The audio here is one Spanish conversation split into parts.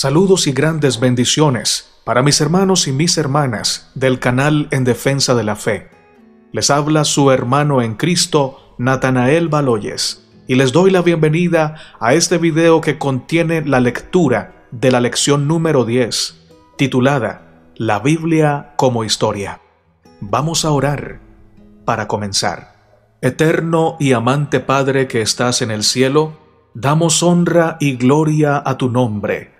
Saludos y grandes bendiciones para mis hermanos y mis hermanas del canal En Defensa de la Fe. Les habla su hermano en Cristo, Natanael Baloyes, y les doy la bienvenida a este video que contiene la lectura de la lección número 10, titulada La Biblia como Historia. Vamos a orar para comenzar. Eterno y amante Padre que estás en el cielo, damos honra y gloria a tu nombre.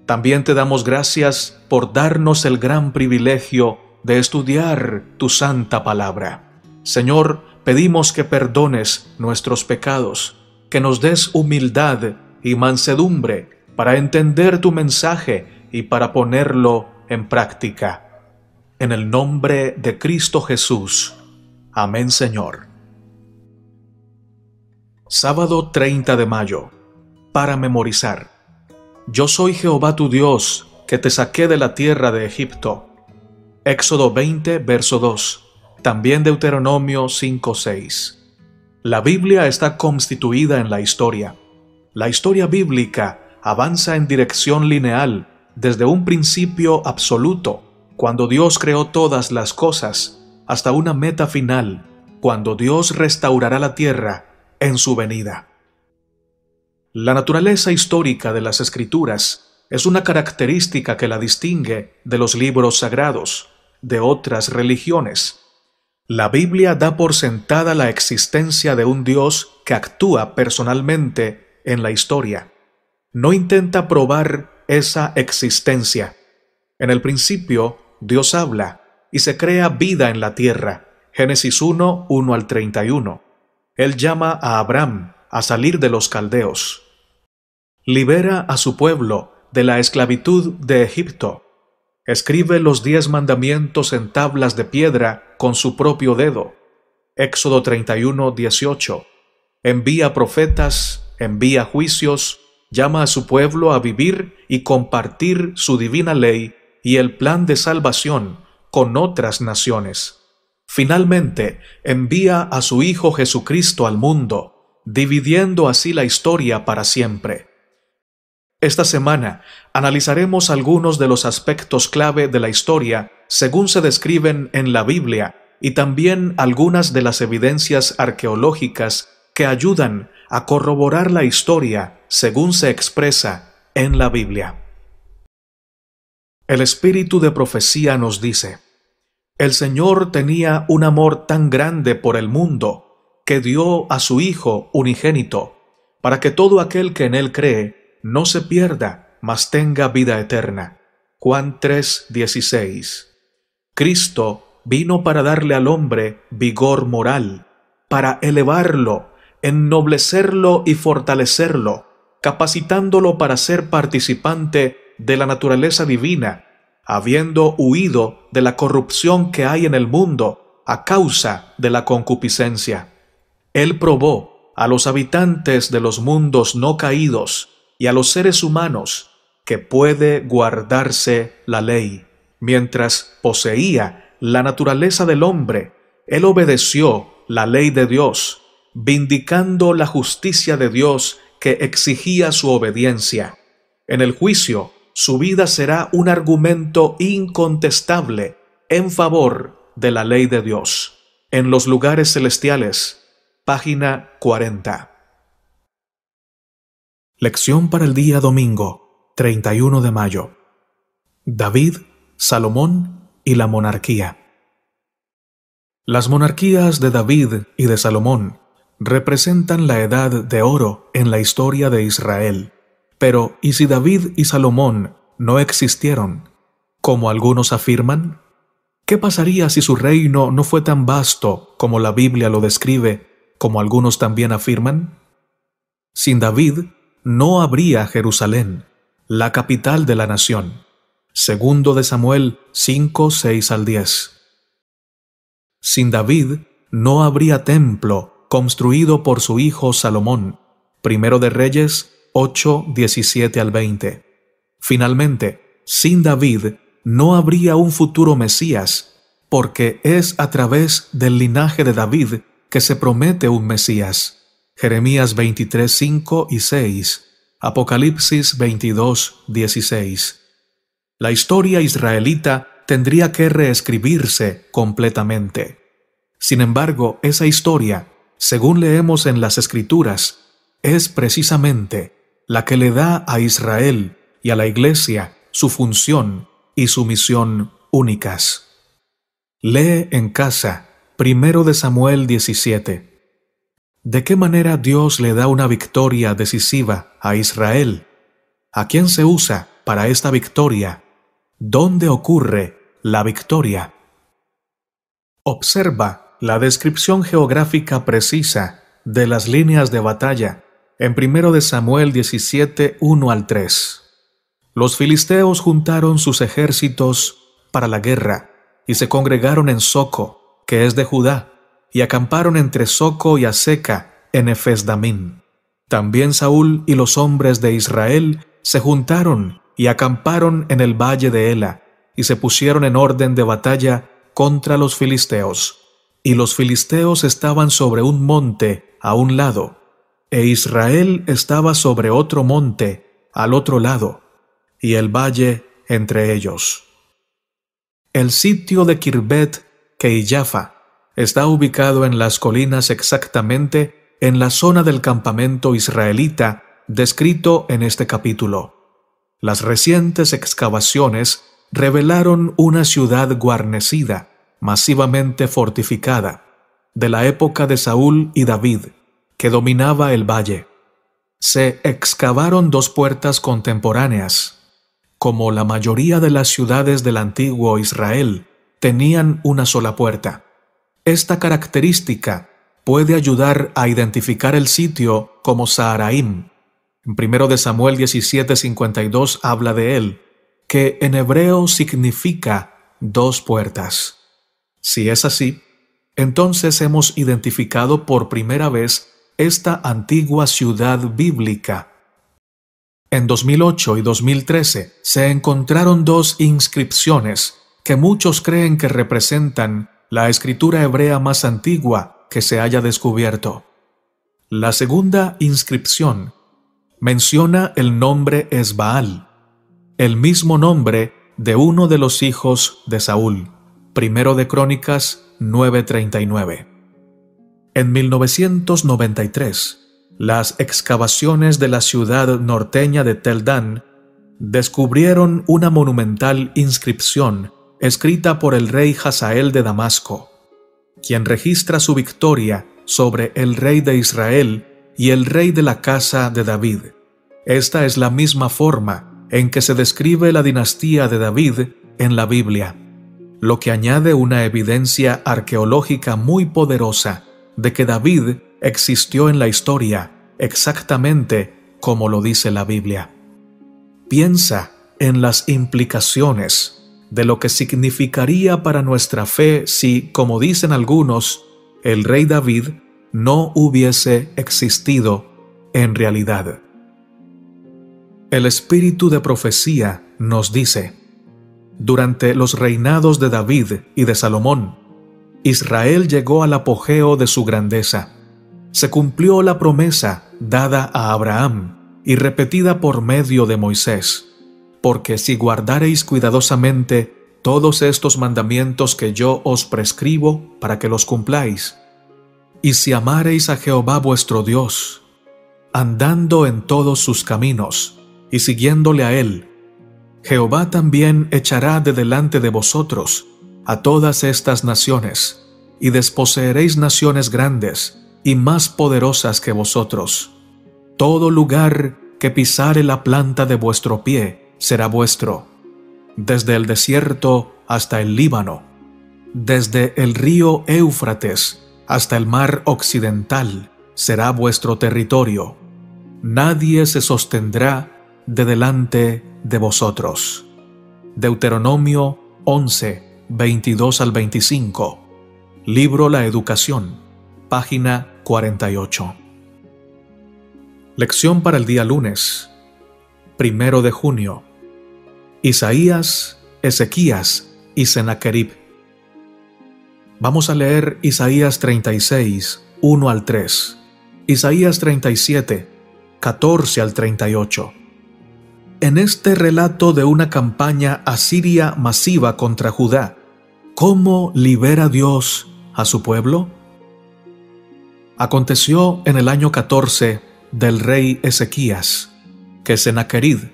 También te damos gracias por darnos el gran privilegio de estudiar tu santa palabra. Señor, pedimos que perdones nuestros pecados, que nos des humildad y mansedumbre para entender tu mensaje y para ponerlo en práctica. En el nombre de Cristo Jesús. Amén, Señor. Sábado 30 de mayo. Para memorizar. Yo soy Jehová tu Dios, que te saqué de la tierra de Egipto. Éxodo 20, verso 2. También Deuteronomio 5:6. La Biblia está constituida en la historia. La historia bíblica avanza en dirección lineal desde un principio absoluto, cuando Dios creó todas las cosas, hasta una meta final, cuando Dios restaurará la tierra en su venida. La naturaleza histórica de las Escrituras es una característica que la distingue de los libros sagrados, de otras religiones. La Biblia da por sentada la existencia de un Dios que actúa personalmente en la historia. No intenta probar esa existencia. En el principio, Dios habla y se crea vida en la tierra. Génesis 1, 1 al 31. Él llama a Abraham a salir de los caldeos. Libera a su pueblo de la esclavitud de Egipto. Escribe los 10 mandamientos en tablas de piedra con su propio dedo. Éxodo 31, 18. Envía profetas, envía juicios, llama a su pueblo a vivir y compartir su divina ley y el plan de salvación con otras naciones. Finalmente, envía a su Hijo Jesucristo al mundo, dividiendo así la historia para siempre. Esta semana analizaremos algunos de los aspectos clave de la historia según se describen en la Biblia y también algunas de las evidencias arqueológicas que ayudan a corroborar la historia según se expresa en la Biblia. El espíritu de profecía nos dice: el Señor tenía un amor tan grande por el mundo que dio a su Hijo unigénito, para que todo aquel que en Él cree no se pierda, mas tenga vida eterna. Juan 3:16. Cristo vino para darle al hombre vigor moral, para elevarlo, ennoblecerlo y fortalecerlo, capacitándolo para ser participante de la naturaleza divina, habiendo huido de la corrupción que hay en el mundo a causa de la concupiscencia. Él probó a los habitantes de los mundos no caídos y a los seres humanos que puede guardarse la ley. Mientras poseía la naturaleza del hombre, él obedeció la ley de Dios, vindicando la justicia de Dios que exigía su obediencia. En el juicio, su vida será un argumento incontestable en favor de la ley de Dios. En los lugares celestiales, página 40. Lección para el día domingo, 31 de mayo. David, Salomón y la monarquía. Las monarquías de David y de Salomón representan la edad de oro en la historia de Israel. Pero, ¿y si David y Salomón no existieron, como algunos afirman? ¿Qué pasaría si su reino no fue tan vasto como la Biblia lo describe, como algunos también afirman? Sin David no habría Jerusalén, la capital de la nación. Segundo de Samuel 5, 6 al 10. Sin David no habría templo construido por su hijo Salomón. Primero de Reyes 8, 17 al 20. Finalmente, sin David no habría un futuro Mesías, porque es a través del linaje de David que se promete un Mesías. Jeremías 23, 5 y 6. Apocalipsis 22:16. La historia israelita tendría que reescribirse completamente. Sin embargo, esa historia, según leemos en las Escrituras, es precisamente la que le da a Israel y a la Iglesia su función y su misión únicas. Lee en casa 1 de Samuel 17. ¿De qué manera Dios le da una victoria decisiva a Israel? ¿A quién se usa para esta victoria? ¿Dónde ocurre la victoria? Observa la descripción geográfica precisa de las líneas de batalla en 1 de Samuel 17, 1 al 3. Los filisteos juntaron sus ejércitos para la guerra y se congregaron en Soco, que es de Judá, y acamparon entre Soco y Aseca en Efes-Damín. También Saúl y los hombres de Israel se juntaron y acamparon en el valle de Ela, y se pusieron en orden de batalla contra los filisteos. Y los filisteos estaban sobre un monte a un lado, e Israel estaba sobre otro monte al otro lado, y el valle entre ellos. El sitio de Kirbet Keiyafa está ubicado en las colinas exactamente en la zona del campamento israelita descrito en este capítulo. Las recientes excavaciones revelaron una ciudad guarnecida, masivamente fortificada, de la época de Saúl y David, que dominaba el valle. Se excavaron 2 puertas contemporáneas. Como la mayoría de las ciudades del antiguo Israel, tenían una sola puerta. Esta característica puede ayudar a identificar el sitio como Saharaim. En 1 de Samuel 17:52 habla de él, que en hebreo significa 2 puertas. Si es así, entonces hemos identificado por primera vez esta antigua ciudad bíblica. En 2008 y 2013 se encontraron 2 inscripciones que muchos creen que representan la escritura hebrea más antigua que se haya descubierto. La segunda inscripción menciona el nombre Esbaal, el mismo nombre de uno de los hijos de Saúl. 1 de Crónicas 9:39. En 1993, las excavaciones de la ciudad norteña de Tel Dan descubrieron una monumental inscripción escrita por el rey Hazael de Damasco, quien registra su victoria sobre el rey de Israel y el rey de la casa de David. Esta es la misma forma en que se describe la dinastía de David en la Biblia, lo que añade una evidencia arqueológica muy poderosa de que David existió en la historia exactamente como lo dice la Biblia. Piensa en las implicaciones de lo que significaría para nuestra fe si, como dicen algunos, el rey David no hubiese existido en realidad. El espíritu de profecía nos dice: durante los reinados de David y de Salomón, Israel llegó al apogeo de su grandeza. Se cumplió la promesa dada a Abraham y repetida por medio de Moisés, porque si guardareis cuidadosamente todos estos mandamientos que yo os prescribo para que los cumpláis, y si amareis a Jehová vuestro Dios, andando en todos sus caminos y siguiéndole a él, Jehová también echará de delante de vosotros a todas estas naciones, y desposeeréis naciones grandes y más poderosas que vosotros. Todo lugar que pisare la planta de vuestro pie será vuestro, desde el desierto hasta el Líbano, desde el río Éufrates hasta el mar occidental será vuestro territorio. Nadie se sostendrá de delante de vosotros. Deuteronomio 11, 22 al 25. Libro La Educación, página 48. Lección para el día lunes, 1 de junio. Isaías, Ezequías y Sennacherib. Vamos a leer Isaías 36, 1 al 3, Isaías 37, 14 al 38. En este relato de una campaña asiria masiva contra Judá, ¿cómo libera Dios a su pueblo? Aconteció en el año 14 del rey Ezequías, que Sennacherib,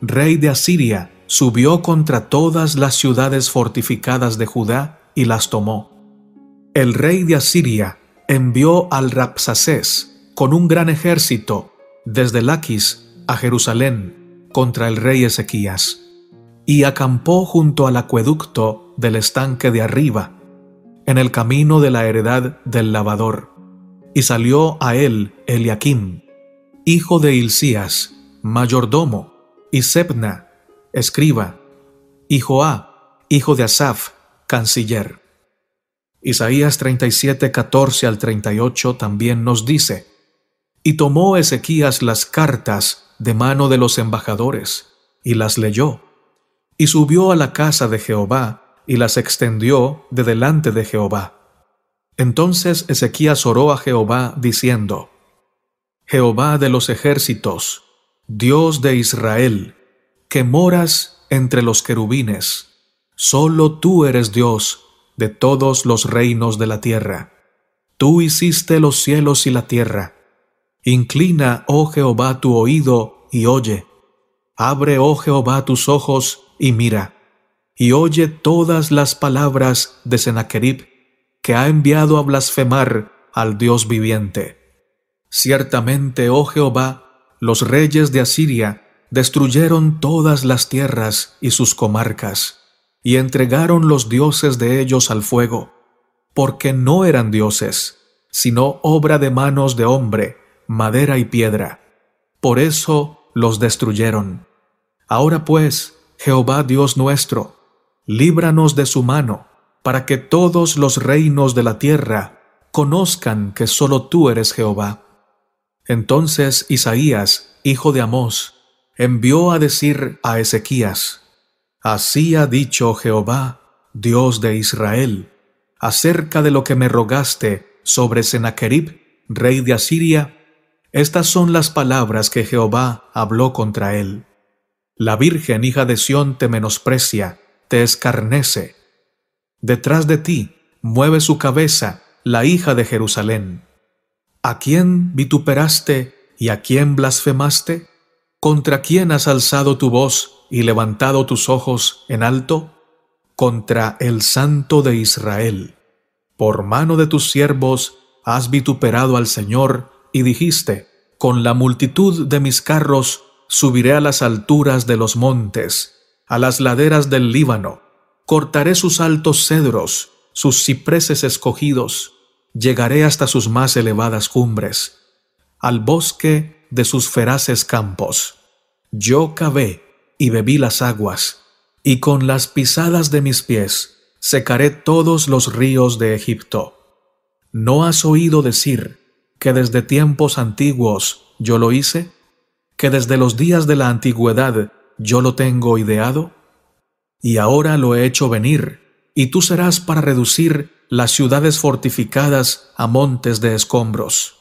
rey de Asiria, subió contra todas las ciudades fortificadas de Judá y las tomó. El rey de Asiria envió al Rabsacés con un gran ejército desde Laquis a Jerusalén contra el rey Ezequías, y acampó junto al acueducto del estanque de arriba, en el camino de la heredad del lavador, y salió a él Eliaquim, hijo de Hilcías, mayordomo, y Sebna, escriba, y Joá, hijo de Asaf, canciller. Isaías 37, 14 al 38 también nos dice: Y tomó Ezequías las cartas de mano de los embajadores, y las leyó, y subió a la casa de Jehová, y las extendió de delante de Jehová. Entonces Ezequías oró a Jehová, diciendo: Jehová de los ejércitos, Dios de Israel, que moras entre los querubines, solo tú eres Dios de todos los reinos de la tierra. Tú hiciste los cielos y la tierra. Inclina, oh Jehová, tu oído y oye. Abre, oh Jehová, tus ojos y mira, y oye todas las palabras de Sennacherib, que ha enviado a blasfemar al Dios viviente. Ciertamente, oh Jehová, los reyes de Asiria destruyeron todas las tierras y sus comarcas, y entregaron los dioses de ellos al fuego, porque no eran dioses, sino obra de manos de hombre, madera y piedra. Por eso los destruyeron. Ahora pues, Jehová Dios nuestro, líbranos de su mano, para que todos los reinos de la tierra conozcan que solo tú eres Jehová. Entonces Isaías, hijo de Amós, envió a decir a Ezequías: Así ha dicho Jehová, Dios de Israel, acerca de lo que me rogaste sobre Sennacherib, rey de Asiria. Estas son las palabras que Jehová habló contra él. La Virgen, hija de Sión, te menosprecia, te escarnece. Detrás de ti mueve su cabeza la hija de Jerusalén. ¿A quién vituperaste y a quién blasfemaste? ¿Contra quién has alzado tu voz y levantado tus ojos en alto? Contra el Santo de Israel. Por mano de tus siervos has vituperado al Señor y dijiste: Con la multitud de mis carros subiré a las alturas de los montes, a las laderas del Líbano. Cortaré sus altos cedros, sus cipreses escogidos, llegaré hasta sus más elevadas cumbres, al bosque de sus feraces campos. Yo cavé y bebí las aguas, y con las pisadas de mis pies secaré todos los ríos de Egipto. ¿No has oído decir que desde tiempos antiguos yo lo hice? ¿Que desde los días de la antigüedad yo lo tengo ideado? Y ahora lo he hecho venir, y tú serás para reducir las ciudades fortificadas a montes de escombros.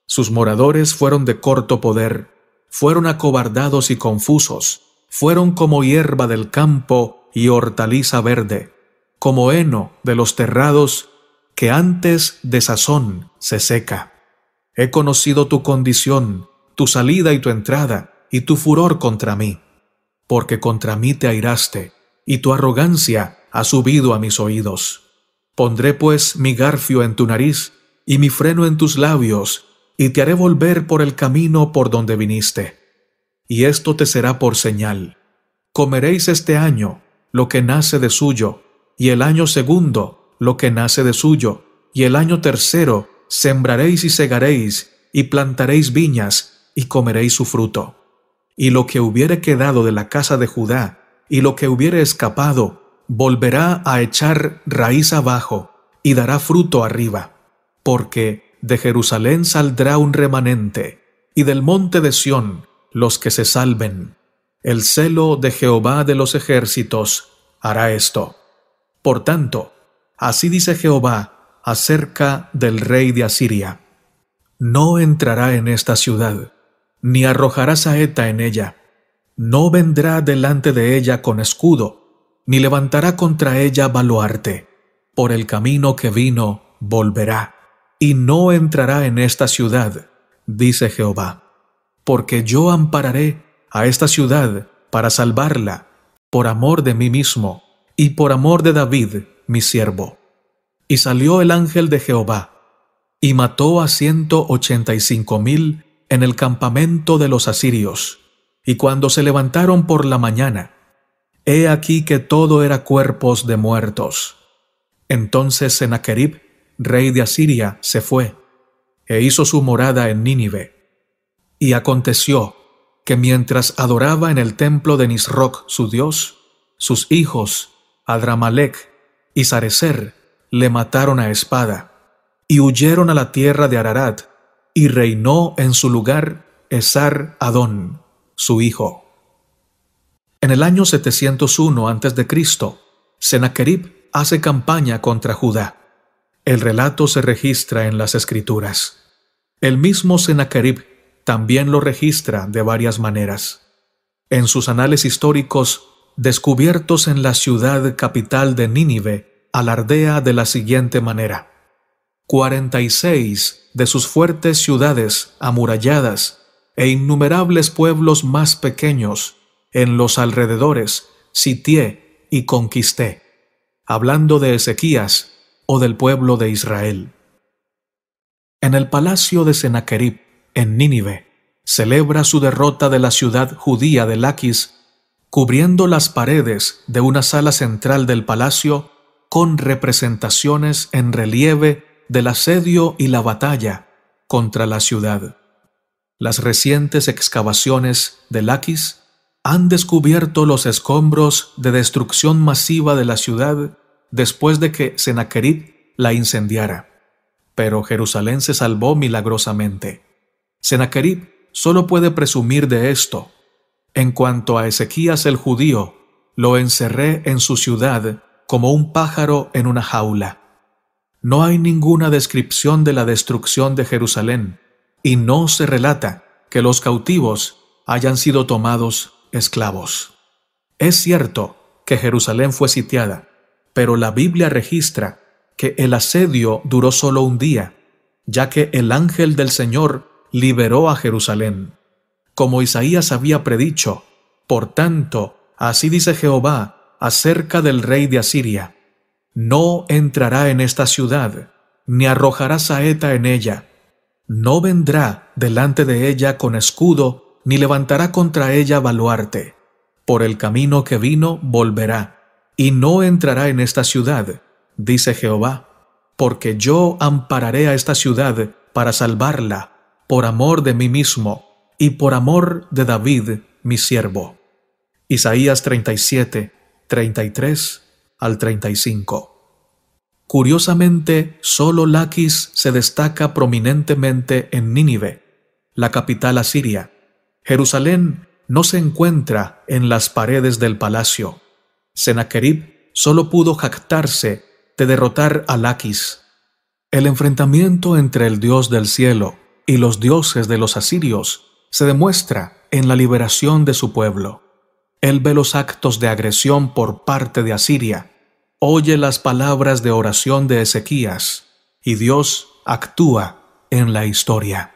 Sus moradores fueron de corto poder, fueron acobardados y confusos, fueron como hierba del campo y hortaliza verde, como heno de los terrados que antes de sazón se seca. He conocido tu condición, tu salida y tu entrada, y tu furor contra mí, porque contra mí te airaste, y tu arrogancia ha subido a mis oídos. Pondré pues mi garfio en tu nariz, y mi freno en tus labios, y te haré volver por el camino por donde viniste. Y esto te será por señal: comeréis este año lo que nace de suyo, y el año segundo lo que nace de suyo, y el año tercero sembraréis y segaréis, y plantaréis viñas, y comeréis su fruto. Y lo que hubiere quedado de la casa de Judá, y lo que hubiere escapado, volverá a echar raíz abajo, y dará fruto arriba. Porque de Jerusalén saldrá un remanente, y del monte de Sión los que se salven. El celo de Jehová de los ejércitos hará esto. Por tanto, así dice Jehová acerca del rey de Asiria: no entrará en esta ciudad, ni arrojará saeta en ella. No vendrá delante de ella con escudo, ni levantará contra ella baluarte. Por el camino que vino volverá, y no entrará en esta ciudad, dice Jehová. Porque yo ampararé a esta ciudad para salvarla, por amor de mí mismo, y por amor de David, mi siervo. Y salió el ángel de Jehová, y mató a 185,000 en el campamento de los asirios. Y cuando se levantaron por la mañana, he aquí que todo era cuerpos de muertos. Entonces Sennacherib, rey de Asiria, se fue, e hizo su morada en Nínive. Y aconteció que mientras adoraba en el templo de Nisroc su dios, sus hijos, Adramalec y Sarecer, le mataron a espada, y huyeron a la tierra de Ararat, y reinó en su lugar Esar-Adón, su hijo. En el año 701 a.C., Sennacherib hace campaña contra Judá. El relato se registra en las Escrituras. El mismo Sennacherib también lo registra de varias maneras. En sus anales históricos, descubiertos en la ciudad capital de Nínive, alardea de la siguiente manera: 46 de sus fuertes ciudades amuralladas e innumerables pueblos más pequeños en los alrededores sitié y conquisté, hablando de Ezequías o del pueblo de Israel. En el palacio de Sennacherib, en Nínive, celebra su derrota de la ciudad judía de Laquis, cubriendo las paredes de una sala central del palacio con representaciones en relieve del asedio y la batalla contra la ciudad. Las recientes excavaciones de Laquis han descubierto los escombros de destrucción masiva de la ciudad después de que Sennacherib la incendiara. Pero Jerusalén se salvó milagrosamente. Sennacherib solo puede presumir de esto. En cuanto a Ezequías el judío, lo encerré en su ciudad como un pájaro en una jaula. No hay ninguna descripción de la destrucción de Jerusalén, y no se relata que los cautivos hayan sido tomados esclavos. Es cierto que Jerusalén fue sitiada, pero la Biblia registra que el asedio duró solo un día, ya que el ángel del Señor liberó a Jerusalén. Como Isaías había predicho, por tanto, así dice Jehová acerca del rey de Asiria: no entrará en esta ciudad, ni arrojará saeta en ella. No vendrá delante de ella con escudo, ni levantará contra ella baluarte. Por el camino que vino volverá, y no entrará en esta ciudad, dice Jehová, porque yo ampararé a esta ciudad para salvarla, por amor de mí mismo, y por amor de David, mi siervo. Isaías 37, 33 al 35. Curiosamente, solo Laquis se destaca prominentemente en Nínive, la capital asiria. Jerusalén no se encuentra en las paredes del palacio. Sennacherib solo pudo jactarse de derrotar a Laquis. El enfrentamiento entre el Dios del cielo y los dioses de los asirios se demuestra en la liberación de su pueblo. Él ve los actos de agresión por parte de Asiria, oye las palabras de oración de Ezequías, y Dios actúa en la historia.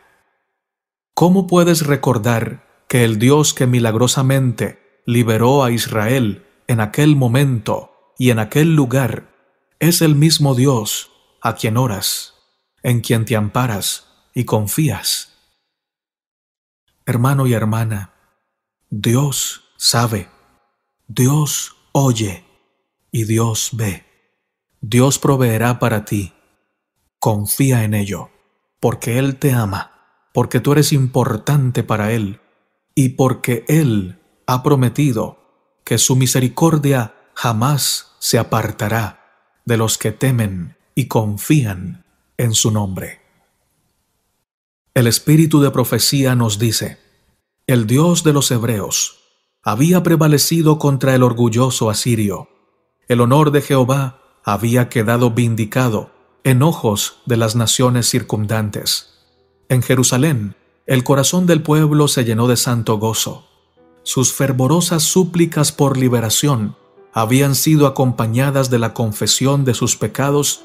¿Cómo puedes recordar que el Dios que milagrosamente liberó a Israel en aquel momento y en aquel lugar es el mismo Dios a quien oras, en quien te amparas y confías? Hermano y hermana, Dios sabe, Dios oye y Dios ve. Dios proveerá para ti. Confía en ello, porque Él te ama, porque tú eres importante para Él y porque Él ha prometido que su misericordia jamás se apartará de los que temen y confían en su nombre. El espíritu de profecía nos dice: el Dios de los hebreos había prevalecido contra el orgulloso asirio. El honor de Jehová había quedado vindicado en ojos de las naciones circundantes. En Jerusalén, el corazón del pueblo se llenó de santo gozo. Sus fervorosas súplicas por liberación habían sido acompañadas de la confesión de sus pecados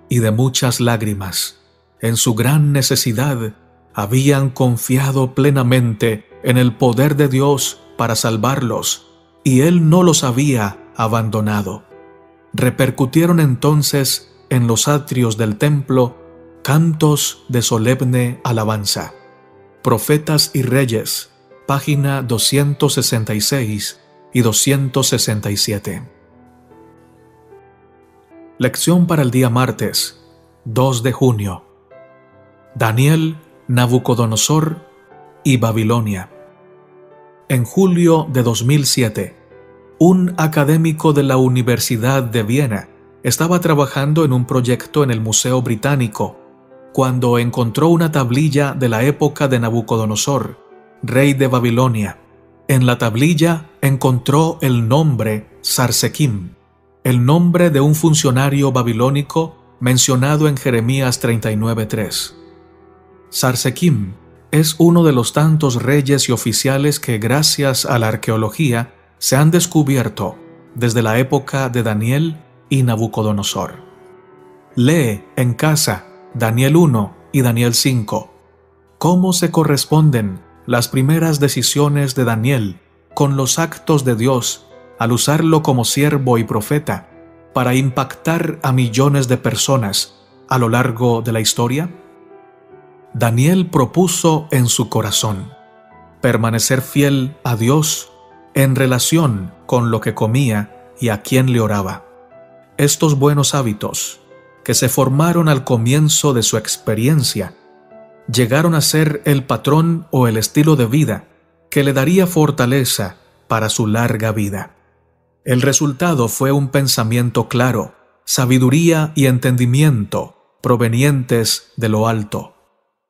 y de muchas lágrimas. En su gran necesidad, habían confiado plenamente en el poder de Dios para salvarlos, y Él no los había abandonado. Repercutieron entonces en los atrios del templo cantos de solemne alabanza. Profetas y Reyes, página 266 y 267. Lección para el día martes, 2 de junio. Daniel, Nabucodonosor y Babilonia. En julio de 2007, un académico de la Universidad de Viena estaba trabajando en un proyecto en el Museo Británico cuando encontró una tablilla de la época de Nabucodonosor, rey de Babilonia. En la tablilla encontró el nombre Sarsequim, el nombre de un funcionario babilónico mencionado en Jeremías 39:3. Sarsequim es uno de los tantos reyes y oficiales que, gracias a la arqueología, se han descubierto desde la época de Daniel y Nabucodonosor. Lee en casa Daniel 1 y Daniel 5. ¿Cómo se corresponden las primeras decisiones de Daniel con los actos de Dios al usarlo como siervo y profeta para impactar a millones de personas a lo largo de la historia? Daniel propuso en su corazón permanecer fiel a Dios en relación con lo que comía y a quién le oraba. Estos buenos hábitos, que se formaron al comienzo de su experiencia, llegaron a ser el patrón o el estilo de vida que le daría fortaleza para su larga vida. El resultado fue un pensamiento claro, sabiduría y entendimiento provenientes de lo alto.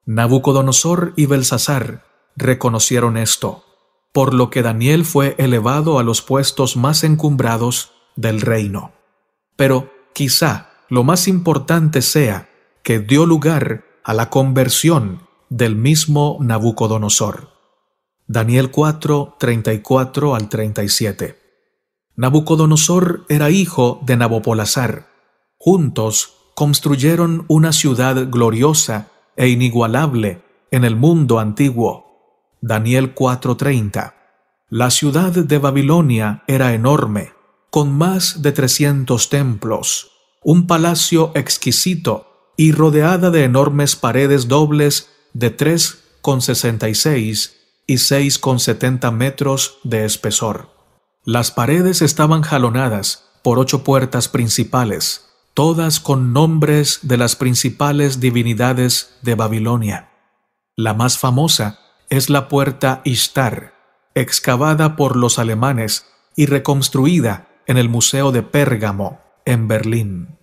Nabucodonosor y Belsasar reconocieron esto, por lo que Daniel fue elevado a los puestos más encumbrados del reino. Pero quizá lo más importante sea que dio lugar a la conversión del mismo Nabucodonosor. Daniel 4, 34 al 37. Nabucodonosor era hijo de Nabopolassar. Juntos construyeron una ciudad gloriosa e inigualable en el mundo antiguo. Daniel 4:30. La ciudad de Babilonia era enorme, con más de 300 templos, un palacio exquisito y rodeada de enormes paredes dobles de 3,66 y 6,70 metros de espesor. Las paredes estaban jalonadas por 8 puertas principales, todas con nombres de las principales divinidades de Babilonia. La más famosa es la puerta Ishtar, excavada por los alemanes y reconstruida en el Museo de Pérgamo, en Berlín.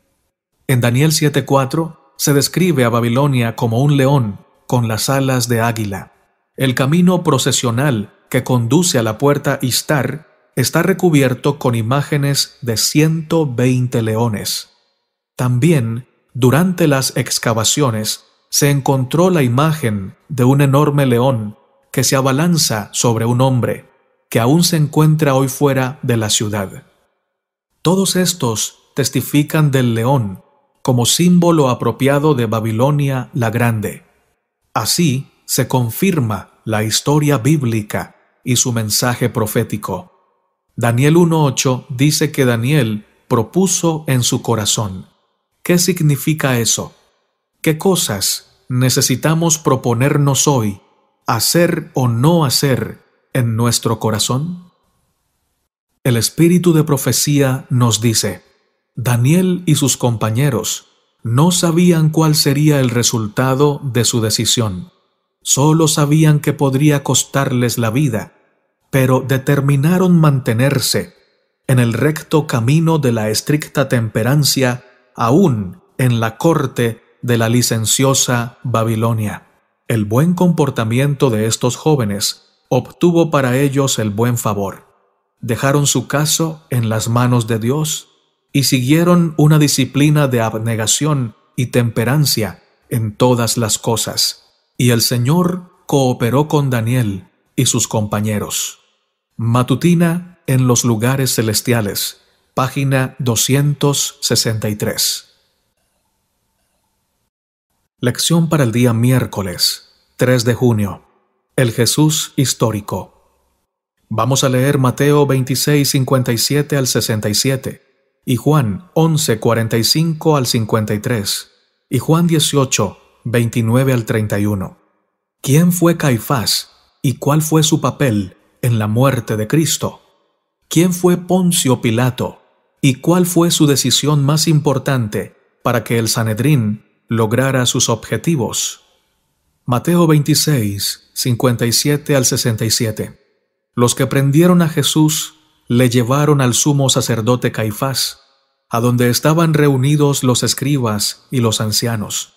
En Daniel 7:4 se describe a Babilonia como un león con las alas de águila. El camino procesional que conduce a la puerta Ishtar está recubierto con imágenes de 120 leones. También, durante las excavaciones, se encontró la imagen de un enorme león que se abalanza sobre un hombre, que aún se encuentra hoy fuera de la ciudad. Todos estos testifican del león como símbolo apropiado de Babilonia la Grande. Así se confirma la historia bíblica y su mensaje profético. Daniel 1:8 dice que Daniel propuso en su corazón. ¿Qué significa eso? ¿Qué cosas necesitamos proponernos hoy, hacer o no hacer en nuestro corazón? El espíritu de profecía nos dice: Daniel y sus compañeros no sabían cuál sería el resultado de su decisión. Solo sabían que podría costarles la vida, pero determinaron mantenerse en el recto camino de la estricta temperancia, aún en la corte de la licenciosa Babilonia. El buen comportamiento de estos jóvenes obtuvo para ellos el buen favor. Dejaron su caso en las manos de Dios y siguieron una disciplina de abnegación y temperancia en todas las cosas. Y el Señor cooperó con Daniel y sus compañeros. Matutina en los lugares celestiales, página 263. Lección para el día miércoles, 3 de junio. El Jesús histórico. Vamos a leer Mateo 26, 57 al 67, y Juan 11, 45 al 53, y Juan 18, 29 al 31. ¿Quién fue Caifás y cuál fue su papel en la muerte de Cristo? ¿Quién fue Poncio Pilato y cuál fue su decisión más importante para que el Sanedrín lograra sus objetivos? Mateo 26, 57 al 67. Los que prendieron a Jesús le llevaron al sumo sacerdote Caifás, a donde estaban reunidos los escribas y los ancianos.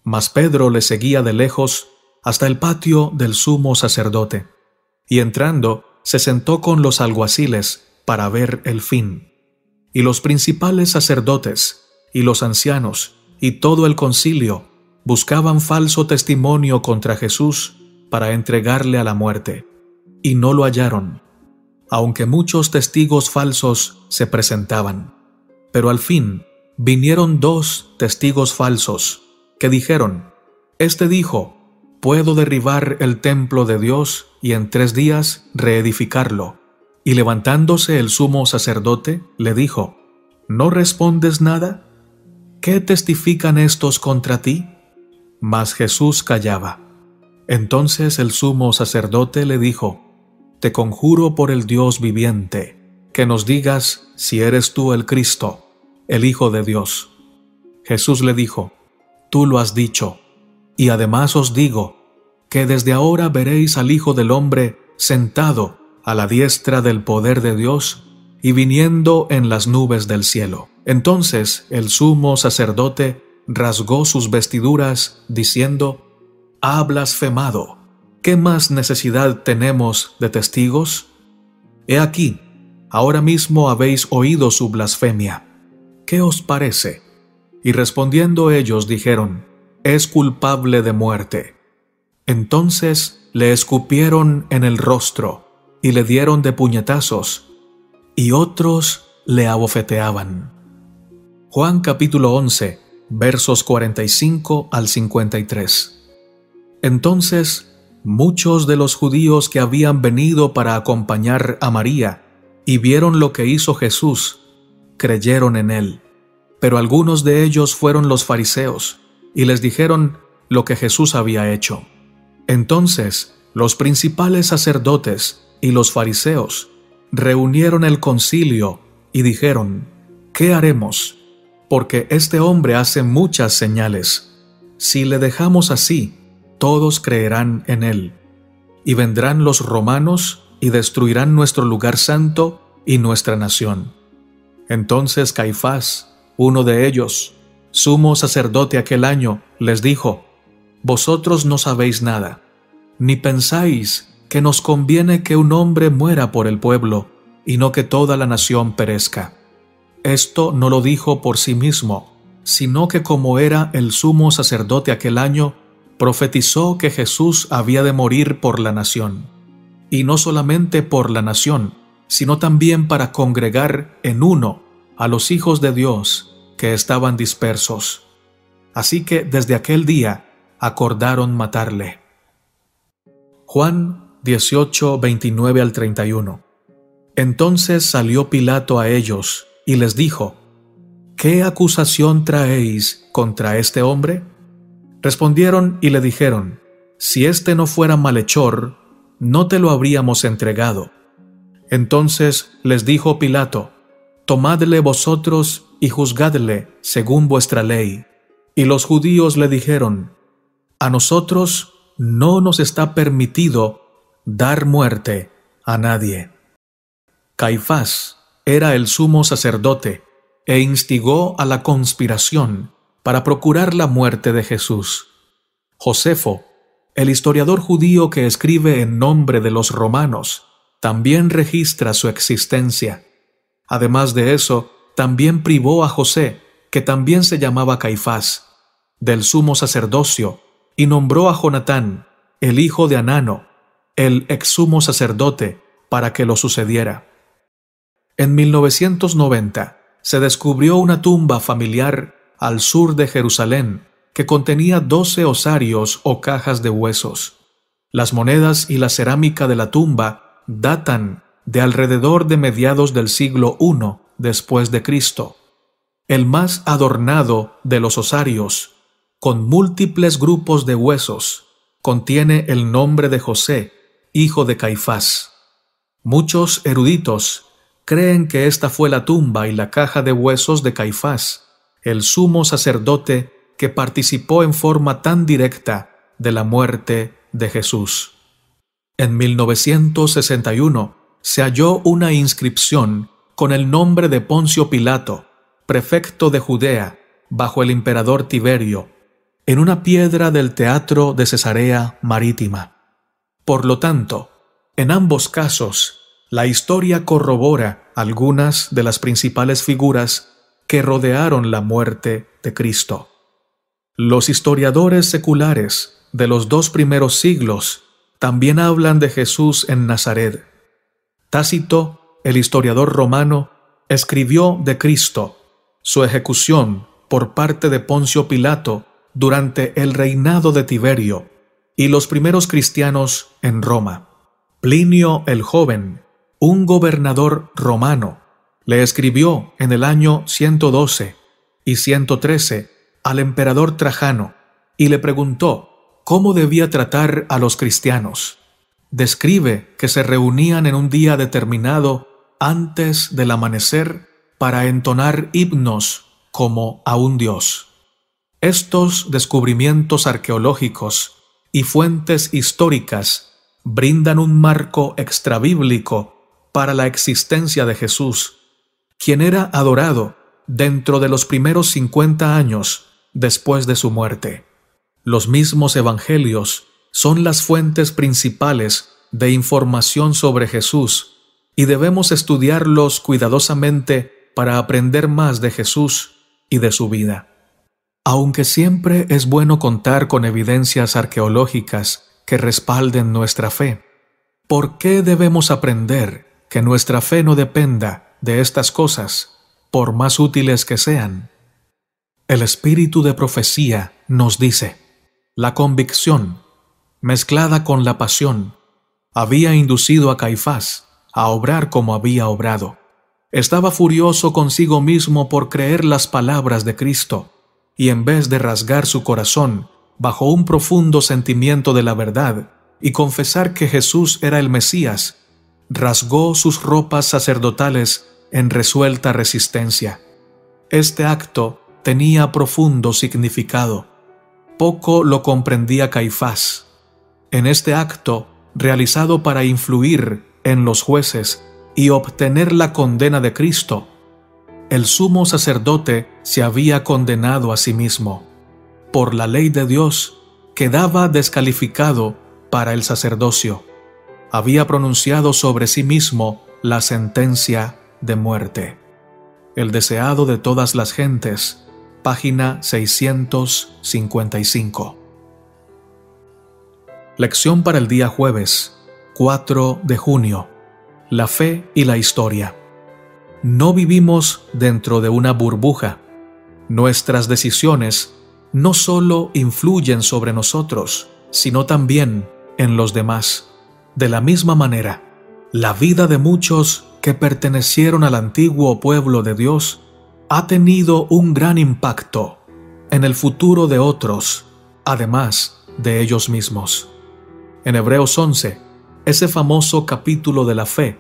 Mas Pedro le seguía de lejos hasta el patio del sumo sacerdote, y entrando se sentó con los alguaciles para ver el fin. Y los principales sacerdotes y los ancianos y todo el concilio buscaban falso testimonio contra Jesús para entregarle a la muerte, y no lo hallaron, aunque muchos testigos falsos se presentaban. Pero al fin vinieron 2 testigos falsos, que dijeron: Este dijo, puedo derribar el templo de Dios y en 3 días reedificarlo. Y levantándose el sumo sacerdote, le dijo: ¿No respondes nada? ¿Qué testifican estos contra ti? Mas Jesús callaba. Entonces el sumo sacerdote le dijo: Te conjuro por el Dios viviente, que nos digas si eres tú el Cristo, el Hijo de Dios. Jesús le dijo: Tú lo has dicho, y además os digo, que desde ahora veréis al Hijo del Hombre sentado a la diestra del poder de Dios y viniendo en las nubes del cielo. Entonces el sumo sacerdote rasgó sus vestiduras, diciendo: Ha blasfemado. ¿Qué más necesidad tenemos de testigos? He aquí, ahora mismo habéis oído su blasfemia. ¿Qué os parece? Y respondiendo ellos dijeron: Es culpable de muerte. Entonces le escupieron en el rostro y le dieron de puñetazos, y otros le abofeteaban. Juan capítulo 11, versos 45 al 53. Entonces muchos de los judíos que habían venido para acompañar a María y vieron lo que hizo Jesús, creyeron en él. Pero algunos de ellos fueron los fariseos, y les dijeron lo que Jesús había hecho. Entonces los principales sacerdotes y los fariseos reunieron el concilio y dijeron: ¿Qué haremos? Porque este hombre hace muchas señales. Si le dejamos así, todos creerán en él. Y vendrán los romanos y destruirán nuestro lugar santo y nuestra nación. Entonces Caifás, uno de ellos, sumo sacerdote aquel año, les dijo: Vosotros no sabéis nada, ni pensáis que nos conviene que un hombre muera por el pueblo, y no que toda la nación perezca. Esto no lo dijo por sí mismo, sino que como era el sumo sacerdote aquel año, profetizó que Jesús había de morir por la nación. Y no solamente por la nación, sino también para congregar en uno a los hijos de Dios que estaban dispersos. Así que desde aquel día acordaron matarle. Juan 18, 29 al 31. Entonces salió Pilato a ellos y les dijo: ¿Qué acusación traéis contra este hombre? Respondieron y le dijeron: Si éste no fuera malhechor, no te lo habríamos entregado. Entonces les dijo Pilato: Tomadle vosotros y juzgadle según vuestra ley. Y los judíos le dijeron: A nosotros no nos está permitido dar muerte a nadie. Caifás era el sumo sacerdote e instigó a la conspiración para procurar la muerte de Jesús. Josefo, el historiador judío que escribe en nombre de los romanos, también registra su existencia. Además de eso, también privó a José, que también se llamaba Caifás, del sumo sacerdocio, y nombró a Jonatán, el hijo de Anano, el ex sumo sacerdote, para que lo sucediera. En 1990 se descubrió una tumba familiar al sur de Jerusalén que contenía 12 osarios o cajas de huesos. Las monedas y la cerámica de la tumba datan de alrededor de mediados del siglo I después de Cristo. El más adornado de los osarios, con múltiples grupos de huesos, contiene el nombre de José, hijo de Caifás. Muchos eruditos creen que esta fue la tumba y la caja de huesos de Caifás, el sumo sacerdote que participó en forma tan directa de la muerte de Jesús. En 1961 se halló una inscripción con el nombre de Poncio Pilato, prefecto de Judea, bajo el emperador Tiberio, en una piedra del teatro de Cesarea Marítima. Por lo tanto, en ambos casos, la historia corrobora algunas de las principales figuras que rodearon la muerte de Cristo. Los historiadores seculares de los 2 primeros siglos también hablan de Jesús en Nazaret. Tácito, el historiador romano, escribió de Cristo, su ejecución por parte de Poncio Pilato durante el reinado de Tiberio, y los primeros cristianos en Roma. Plinio el Joven, un gobernador romano, le escribió en el año 112 y 113 al emperador Trajano y le preguntó cómo debía tratar a los cristianos. Describe que se reunían en un día determinado antes del amanecer para entonar himnos como a un dios. Estos descubrimientos arqueológicos y fuentes históricas brindan un marco extrabíblico para la existencia de Jesús, quien era adorado dentro de los primeros 50 años después de su muerte. Los mismos evangelios son las fuentes principales de información sobre Jesús y debemos estudiarlos cuidadosamente para aprender más de Jesús y de su vida. Aunque siempre es bueno contar con evidencias arqueológicas que respalden nuestra fe, ¿por qué debemos aprender que nuestra fe no dependa de estas cosas, por más útiles que sean? El espíritu de profecía nos dice: la convicción, mezclada con la pasión, había inducido a Caifás a obrar como había obrado. Estaba furioso consigo mismo por creer las palabras de Cristo, y en vez de rasgar su corazón bajo un profundo sentimiento de la verdad y confesar que Jesús era el Mesías, rasgó sus ropas sacerdotales en resuelta resistencia. Este acto tenía profundo significado. Poco lo comprendía Caifás. En este acto, realizado para influir en los jueces y obtener la condena de Cristo, el sumo sacerdote se había condenado a sí mismo. Por la ley de Dios, quedaba descalificado para el sacerdocio. Había pronunciado sobre sí mismo la sentencia de muerte. El deseado de todas las gentes, página 655. Lección para el día jueves, 4 de junio. La fe y la historia. No vivimos dentro de una burbuja. Nuestras decisiones no solo influyen sobre nosotros, sino también en los demás. De la misma manera, la vida de muchos que pertenecieron al antiguo pueblo de Dios ha tenido un gran impacto en el futuro de otros, además de ellos mismos. En Hebreos 11, ese famoso capítulo de la fe,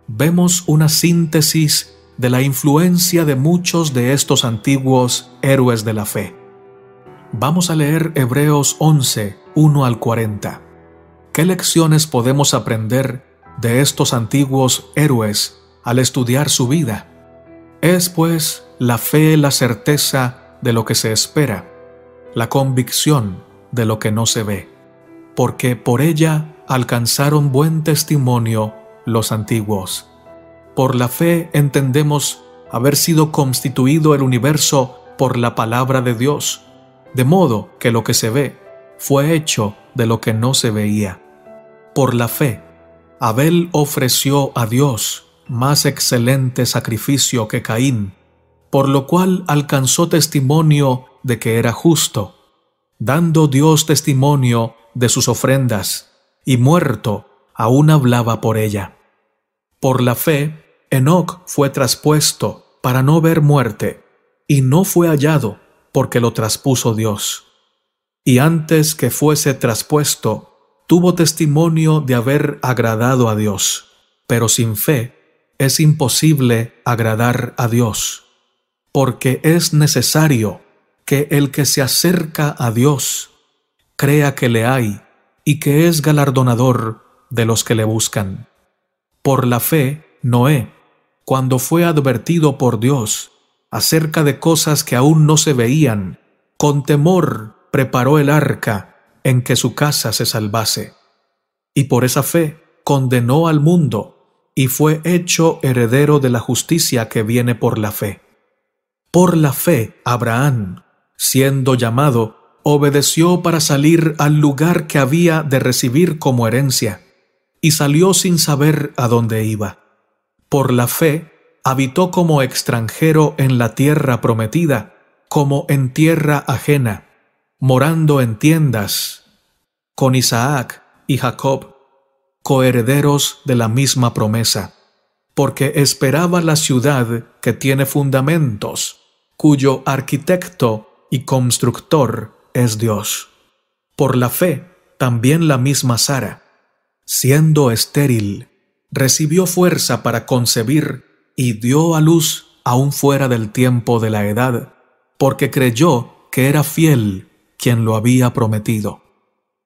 vemos una síntesis de la influencia de muchos de estos antiguos héroes de la fe. Vamos a leer Hebreos 11, 1 al 40. ¿Qué lecciones podemos aprender de estos antiguos héroes al estudiar su vida? Es, pues, la fe la certeza de lo que se espera, la convicción de lo que no se ve, porque por ella alcanzaron buen testimonio los antiguos. Por la fe entendemos haber sido constituido el universo por la palabra de Dios, de modo que lo que se ve, fue hecho de lo que no se veía. Por la fe, Abel ofreció a Dios más excelente sacrificio que Caín, por lo cual alcanzó testimonio de que era justo, dando Dios testimonio de sus ofrendas, y muerto aún hablaba por ella. Por la fe, Enoc fue traspuesto para no ver muerte, y no fue hallado porque lo traspuso Dios. Y antes que fuese traspuesto, tuvo testimonio de haber agradado a Dios. Pero sin fe es imposible agradar a Dios, porque es necesario que el que se acerca a Dios crea que le hay y que es galardonador de los que le buscan. Por la fe, Noé, cuando fue advertido por Dios acerca de cosas que aún no se veían, con temor preparó el arca en que su casa se salvase. Y por esa fe condenó al mundo y fue hecho heredero de la justicia que viene por la fe. Por la fe, Abraham, siendo llamado, obedeció para salir al lugar que había de recibir como herencia, y salió sin saber a dónde iba. Por la fe, habitó como extranjero en la tierra prometida, como en tierra ajena, morando en tiendas, con Isaac y Jacob, coherederos de la misma promesa, porque esperaba la ciudad que tiene fundamentos, cuyo arquitecto y constructor es Dios. Por la fe, también la misma Sara, siendo estéril, recibió fuerza para concebir y dio a luz aún fuera del tiempo de la edad, porque creyó que era fiel quien lo había prometido.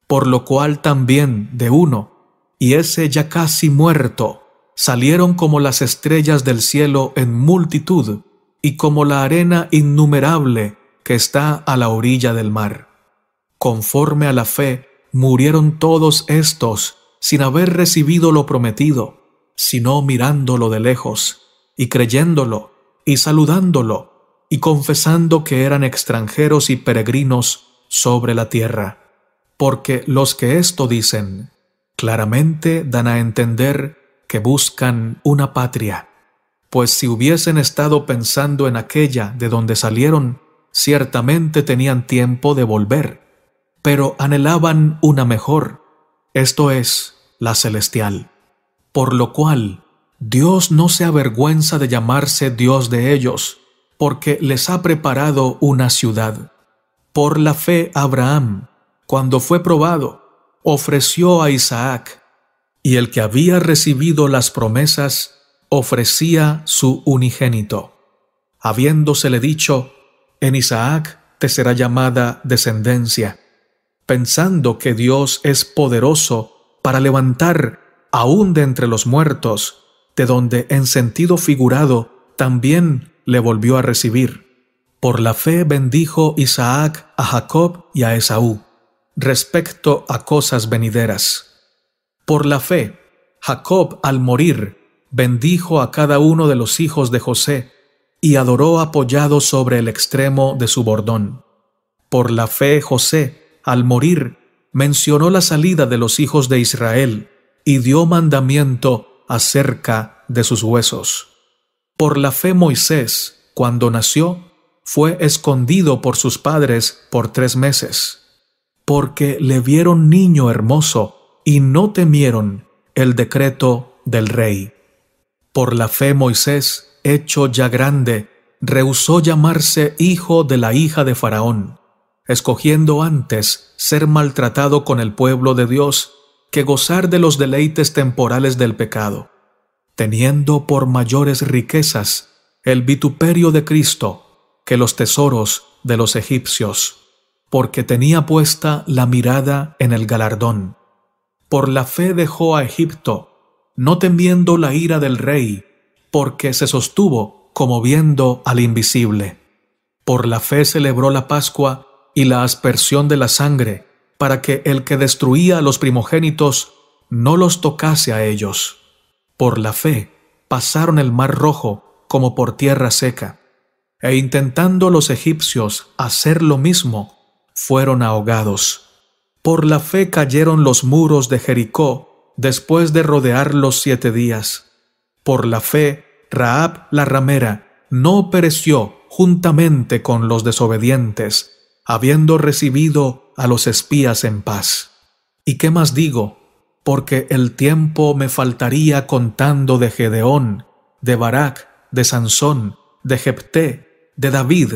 Por lo cual también de uno, y ese ya casi muerto, salieron como las estrellas del cielo en multitud, y como la arena innumerable que está a la orilla del mar. Conforme a la fe, murieron todos estos sin haber recibido lo prometido, sino mirándolo de lejos, y creyéndolo, y saludándolo, y confesando que eran extranjeros y peregrinos sobre la tierra. Porque los que esto dicen, claramente dan a entender que buscan una patria, pues si hubiesen estado pensando en aquella de donde salieron, ciertamente tenían tiempo de volver, pero anhelaban una mejor, esto es, la celestial. Por lo cual, Dios no se avergüenza de llamarse Dios de ellos, porque les ha preparado una ciudad. Por la fe Abraham, cuando fue probado, ofreció a Isaac, y el que había recibido las promesas ofrecía su unigénito, habiéndosele dicho, en Isaac te será llamada descendencia, pensando que Dios es poderoso para levantar aún de entre los muertos, de donde en sentido figurado también le volvió a recibir. Por la fe bendijo Isaac a Jacob y a Esaú, respecto a cosas venideras. Por la fe, Jacob al morir bendijo a cada uno de los hijos de José y adoró apoyado sobre el extremo de su bordón. Por la fe José, al morir, mencionó la salida de los hijos de Israel y dio mandamiento acerca de sus huesos. Por la fe Moisés, cuando nació, fue escondido por sus padres por 3 meses, porque le vieron niño hermoso y no temieron el decreto del rey. Por la fe Moisés, hecho ya grande, rehusó llamarse hijo de la hija de Faraón, escogiendo antes ser maltratado con el pueblo de Dios que gozar de los deleites temporales del pecado, teniendo por mayores riquezas el vituperio de Cristo que los tesoros de los egipcios, porque tenía puesta la mirada en el galardón. Por la fe dejó a Egipto, no temiendo la ira del rey, porque se sostuvo como viendo al invisible. Por la fe celebró la Pascua y la aspersión de la sangre, para que el que destruía a los primogénitos no los tocase a ellos. Por la fe pasaron el mar Rojo como por tierra seca, e intentando los egipcios hacer lo mismo, fueron ahogados. Por la fe cayeron los muros de Jericó después de rodearlos 7 días. Por la fe, Rahab la ramera no pereció juntamente con los desobedientes, habiendo recibido a los espías en paz. ¿Y qué más digo? Porque el tiempo me faltaría contando de Gedeón, de Barak, de Sansón, de Jefté, de David,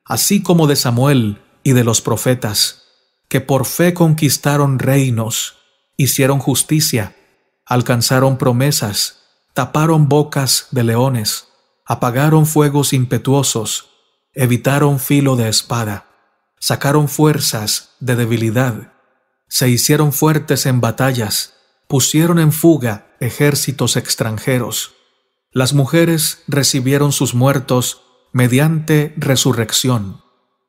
así como de Samuel y de los profetas, que por fe conquistaron reinos, hicieron justicia, alcanzaron promesas, taparon bocas de leones, apagaron fuegos impetuosos, evitaron filo de espada, sacaron fuerzas de debilidad, se hicieron fuertes en batallas, pusieron en fuga ejércitos extranjeros. Las mujeres recibieron sus muertos mediante resurrección,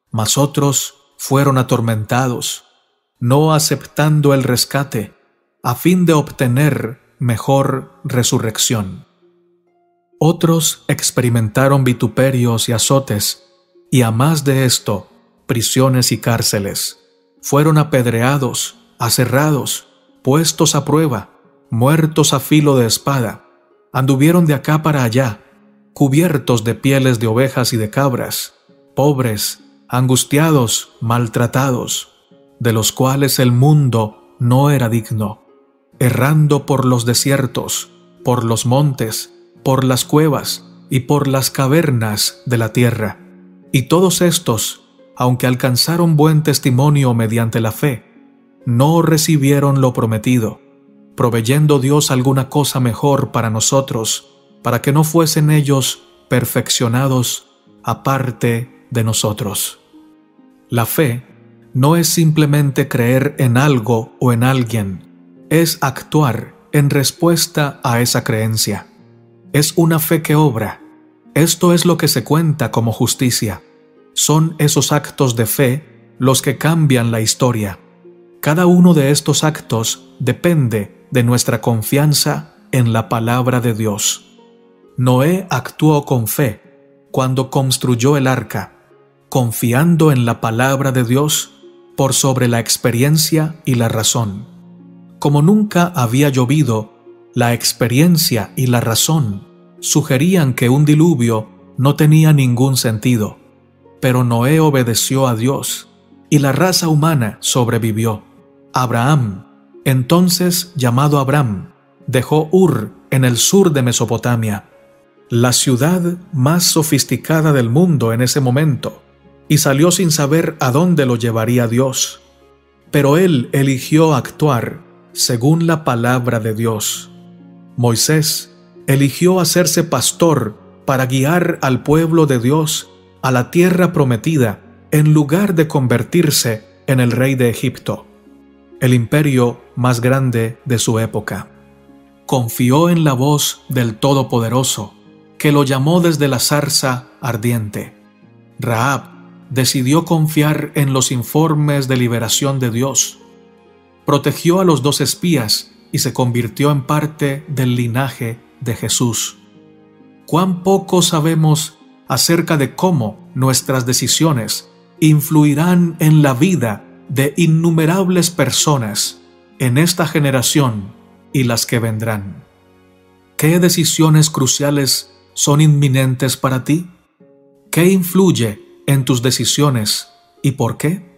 mas otros fueron atormentados, no aceptando el rescate, a fin de obtener mejor resurrección. Otros experimentaron vituperios y azotes, y a más de esto, prisiones y cárceles. Fueron apedreados, aserrados, puestos a prueba, muertos a filo de espada. Anduvieron de acá para allá, cubiertos de pieles de ovejas y de cabras, pobres, angustiados, maltratados, de los cuales el mundo no era digno, errando por los desiertos, por los montes, por las cuevas y por las cavernas de la tierra. Y todos estos, aunque alcanzaron buen testimonio mediante la fe, no recibieron lo prometido, proveyendo Dios alguna cosa mejor para nosotros, para que no fuesen ellos perfeccionados aparte de nosotros. La fe no es simplemente creer en algo o en alguien, es actuar en respuesta a esa creencia. Es una fe que obra. Esto es lo que se cuenta como justicia. Son esos actos de fe los que cambian la historia. Cada uno de estos actos depende de nuestra confianza en la palabra de Dios. Noé actuó con fe cuando construyó el arca, confiando en la palabra de Dios por sobre la experiencia y la razón. Como nunca había llovido, la experiencia y la razón sugerían que un diluvio no tenía ningún sentido, pero Noé obedeció a Dios y la raza humana sobrevivió. Abraham, entonces llamado Abram, dejó Ur en el sur de Mesopotamia, la ciudad más sofisticada del mundo en ese momento, y salió sin saber a dónde lo llevaría Dios. Pero él eligió actuar según la palabra de Dios. Moisés eligió hacerse pastor para guiar al pueblo de Dios a la tierra prometida en lugar de convertirse en el rey de Egipto, el imperio más grande de su época. Confió en la voz del Todopoderoso, que lo llamó desde la zarza ardiente. Rahab decidió confiar en los informes de liberación de Dios. Protegió a los 2 espías y se convirtió en parte del linaje de Jesús. ¿Cuán poco sabemos acerca de cómo nuestras decisiones influirán en la vida de innumerables personas en esta generación y las que vendrán? ¿Qué decisiones cruciales son inminentes para ti? ¿Qué influye en tus decisiones y por qué?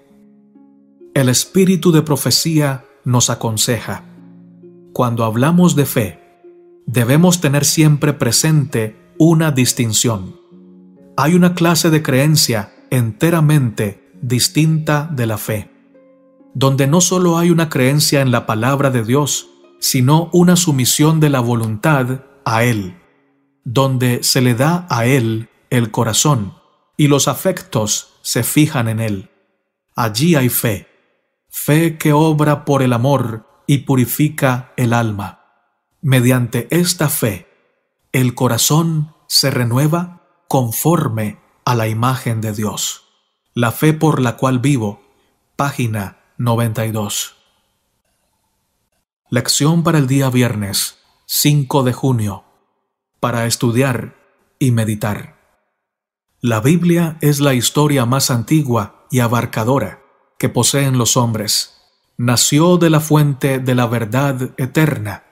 El espíritu de profecía nos aconseja: cuando hablamos de fe, debemos tener siempre presente una distinción. Hay una clase de creencia enteramente distinta de la fe, donde no solo hay una creencia en la palabra de Dios, sino una sumisión de la voluntad a Él, donde se le da a Él el corazón y los afectos se fijan en Él. Allí hay fe, fe que obra por el amor y purifica el alma. Mediante esta fe, el corazón se renueva conforme a la imagen de Dios. La fe por la cual vivo, página 92. Lección para el día viernes, 5 de junio, para estudiar y meditar. La Biblia es la historia más antigua y abarcadora que poseen los hombres. nació de la fuente de la verdad eterna,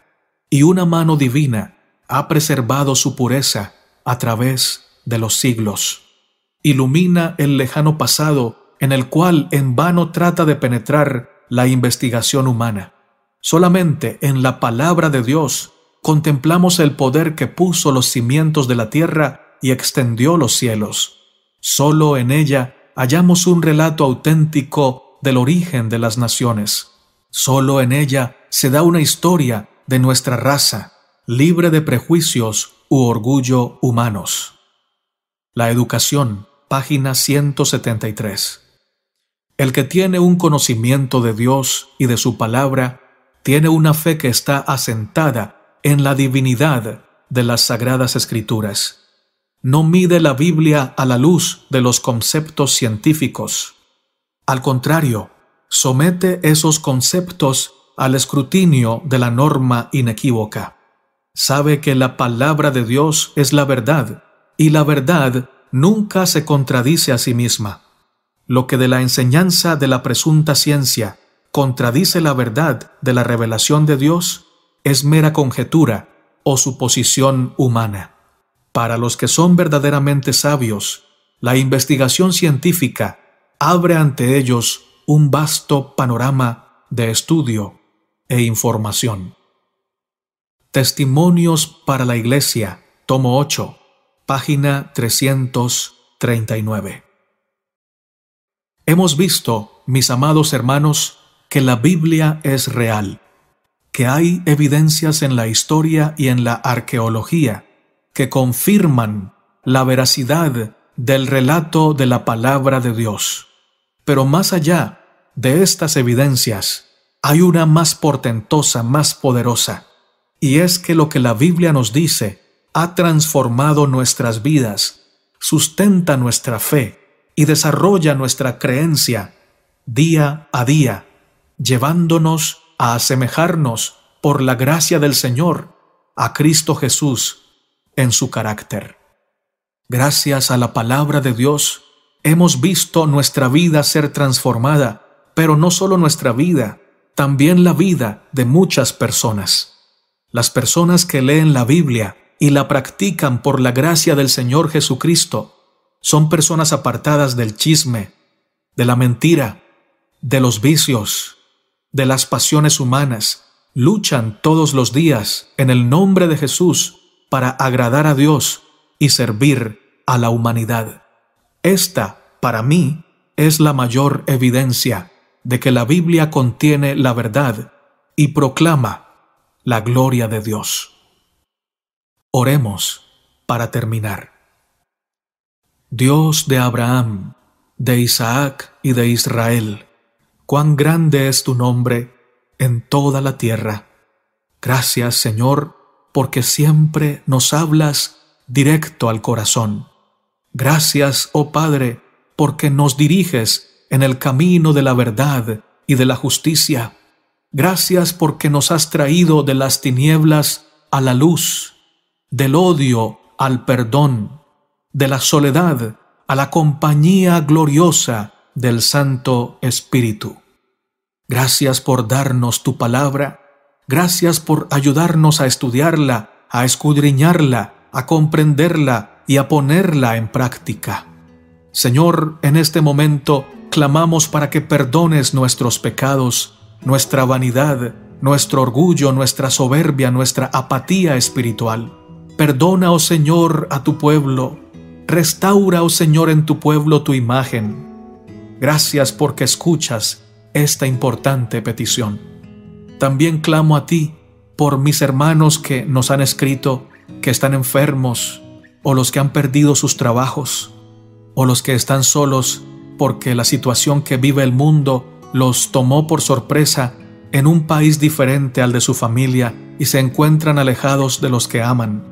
y una mano divina ha preservado su pureza a través de los siglos. Ilumina el lejano pasado en el cual en vano trata de penetrar la investigación humana. Solamente en la palabra de Dios contemplamos el poder que puso los cimientos de la tierra y extendió los cielos. Solo en ella hallamos un relato auténtico del origen de las naciones. Solo en ella se da una historia de nuestra raza, libre de prejuicios u orgullo humanos. La educación, página 173. El que tiene un conocimiento de Dios y de su palabra, tiene una fe que está asentada en la divinidad de las Sagradas Escrituras. No mide la Biblia a la luz de los conceptos científicos. Al contrario, somete esos conceptos al escrutinio de la norma inequívoca. Sabe que la palabra de Dios es la verdad, y la verdad nunca se contradice a sí misma. Lo que de la enseñanza de la presunta ciencia contradice la verdad de la revelación de Dios es mera conjetura o suposición humana. Para los que son verdaderamente sabios, la investigación científica abre ante ellos un vasto panorama de estudio e información. Testimonios para la Iglesia, tomo 8, página 339. Hemos visto, mis amados hermanos, que la Biblia es real, que hay evidencias en la historia y en la arqueología que confirman la veracidad del relato de la palabra de Dios. Pero más allá de estas evidencias, hay una más portentosa, más poderosa, y es que lo que la Biblia nos dice ha transformado nuestras vidas, sustenta nuestra fe y desarrolla nuestra creencia día a día, llevándonos a asemejarnos por la gracia del Señor a Cristo Jesús en su carácter. Gracias a la palabra de Dios, hemos visto nuestra vida ser transformada, pero no solo nuestra vida, también la vida de muchas personas. Las personas que leen la Biblia y la practican por la gracia del Señor Jesucristo son personas apartadas del chisme, de la mentira, de los vicios, de las pasiones humanas. Luchan todos los días en el nombre de Jesús para agradar a Dios y servir a la humanidad. Esta, para mí, es la mayor evidencia de que la Biblia contiene la verdad y proclama la gloria de Dios. Oremos para terminar. Dios de Abraham, de Isaac y de Israel, cuán grande es tu nombre en toda la tierra. Gracias, Señor, porque siempre nos hablas directo al corazón. Gracias, oh Padre, porque nos diriges en el camino de la verdad y de la justicia. Gracias porque nos has traído de las tinieblas a la luz, del odio al perdón, de la soledad a la compañía gloriosa del Santo Espíritu. Gracias por darnos tu palabra. Gracias por ayudarnos a estudiarla, a escudriñarla, a comprenderla y a ponerla en práctica. Señor, en este momento clamamos para que perdones nuestros pecados, nuestra vanidad, nuestro orgullo, nuestra soberbia, nuestra apatía espiritual. Perdona, oh Señor, a tu pueblo. Restaura, oh Señor, en tu pueblo tu imagen. Gracias porque escuchas esta importante petición. También clamo a ti por mis hermanos que nos han escrito que están enfermos, o los que han perdido sus trabajos, o los que están solos porque la situación que vive el mundo los tomó por sorpresa en un país diferente al de su familia y se encuentran alejados de los que aman.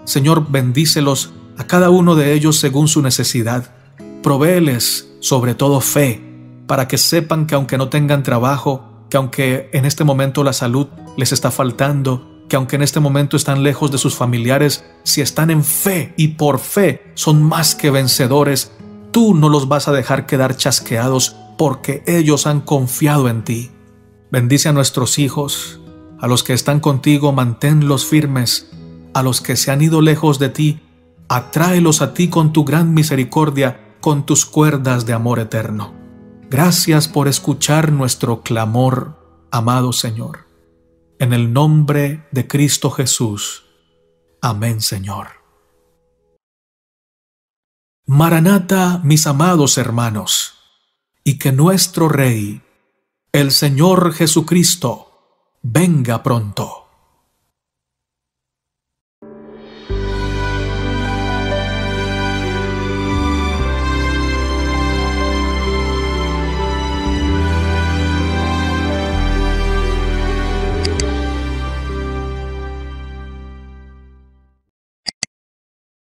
Señor, bendícelos a cada uno de ellos según su necesidad. Provéeles sobre todo fe, para que sepan que aunque no tengan trabajo, que aunque en este momento la salud les está faltando, que aunque en este momento están lejos de sus familiares, si están en fe y por fe son más que vencedores, tú no los vas a dejar quedar chasqueados porque ellos han confiado en ti. Bendice a nuestros hijos, a los que están contigo, manténlos firmes, a los que se han ido lejos de ti, atráelos a ti con tu gran misericordia, con tus cuerdas de amor eterno. Gracias por escuchar nuestro clamor, amado Señor. En el nombre de Cristo Jesús. Amén, Señor. Maranata, mis amados hermanos, y que nuestro Rey, el Señor Jesucristo, venga pronto.